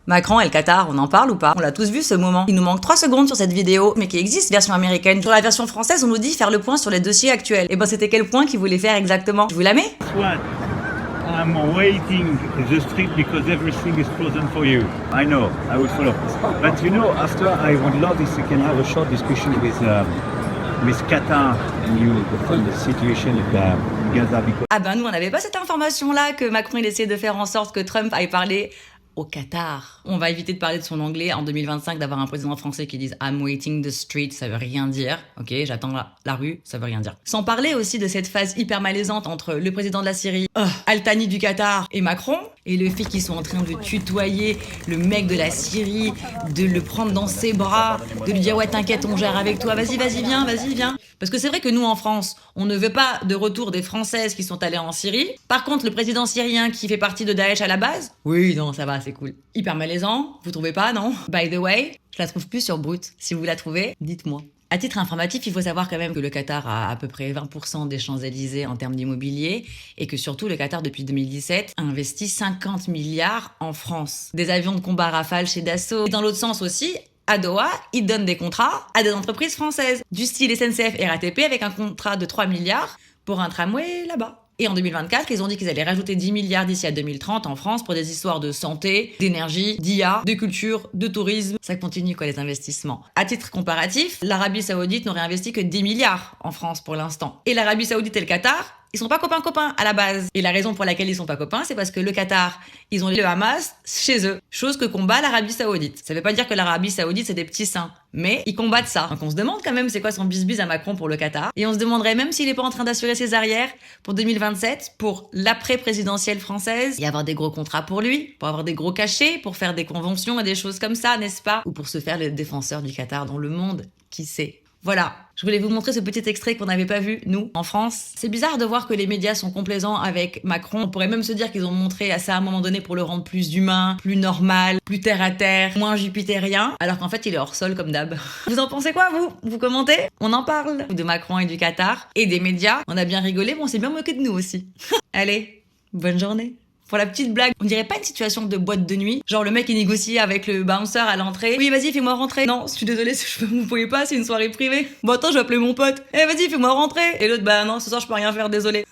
Macron et le Qatar, on en parle ou pas? On l'a tous vu ce moment. Il nous manque 3 secondes sur cette vidéo, mais qui existe version américaine. Sur la version française, on nous dit faire le point sur les dossiers actuels. Et ben c'était quel point qu'il voulait faire exactement? Je vous la mets? One, I'm waiting the street because everything is frozen for you. I know, I will follow. But you know, after I would love if we can have a short discussion with Qatar and you on the situation in Gaza because... Ah ben nous on n'avait pas cette information là que Macron il essayait de faire en sorte que Trump aille parler au Qatar. On va éviter de parler de son anglais en 2025, d'avoir un président français qui dise I'm waiting the street, ça veut rien dire. Ok, j'attends la rue, ça veut rien dire. Sans parler aussi de cette phase hyper malaisante entre le président de la Syrie, Al-Thani du Qatar et Macron, et le fait qu'ils sont en train de tutoyer le mec de la Syrie, de le prendre dans ses bras, de lui dire ouais t'inquiète on gère avec toi, vas-y viens. Parce que c'est vrai que nous en France, on ne veut pas de retour des Françaises qui sont allées en Syrie. Par contre le président syrien qui fait partie de Daesh à la base, oui non ça va c'est cool. Hyper malaisant, vous trouvez pas non? By the way, je la trouve plus sur Brut. Si vous la trouvez, dites-moi. À titre informatif, il faut savoir quand même que le Qatar a à peu près 20% des Champs-Élysées en termes d'immobilier et que surtout le Qatar depuis 2017 a investi 50 milliards en France. Des avions de combat Rafale chez Dassault. Et dans l'autre sens aussi, à Doha, ils donnent des contrats à des entreprises françaises, du style SNCF et RATP avec un contrat de 3 milliards pour un tramway là-bas. Et en 2024, ils ont dit qu'ils allaient rajouter 10 milliards d'ici à 2030 en France pour des histoires de santé, d'énergie, d'IA, de culture, de tourisme. Ça continue quoi les investissements. À titre comparatif, l'Arabie Saoudite n'aurait investi que 10 milliards en France pour l'instant. Et l'Arabie Saoudite et le Qatar, ils sont pas copains à la base. Et la raison pour laquelle ils sont pas copains, c'est parce que le Qatar, ils ont le Hamas chez eux. Chose que combat l'Arabie Saoudite. Ça veut pas dire que l'Arabie Saoudite c'est des petits saints, mais ils combattent ça. Donc on se demande quand même c'est quoi son bisbise à Macron pour le Qatar. Et on se demanderait même s'il est pas en train d'assurer ses arrières pour 2027, pour l'après-présidentielle française, et avoir des gros contrats pour lui, pour avoir des gros cachets, pour faire des conventions et des choses comme ça, n'est-ce pas? Ou pour se faire le défenseur du Qatar dans le monde, qui sait? Voilà, je voulais vous montrer ce petit extrait qu'on n'avait pas vu, nous, en France. C'est bizarre de voir que les médias sont complaisants avec Macron. On pourrait même se dire qu'ils ont montré ça à un moment donné pour le rendre plus humain, plus normal, plus terre-à-terre, moins jupitérien, alors qu'en fait, il est hors sol comme d'hab. Vous en pensez quoi, vous? Vous commentez? On en parle de Macron et du Qatar, et des médias. On a bien rigolé, mais on s'est bien moqué de nous aussi. Allez, bonne journée. Pour la petite blague, on dirait pas une situation de boîte de nuit. Genre le mec il négocie avec le bouncer à l'entrée. Oui vas-y fais-moi rentrer. Non, je suis désolée, vous pouvez pas, c'est une soirée privée. Bon attends, je vais appeler mon pote. Eh vas-y fais-moi rentrer. Et l'autre bah non, ce soir je peux rien faire, désolé.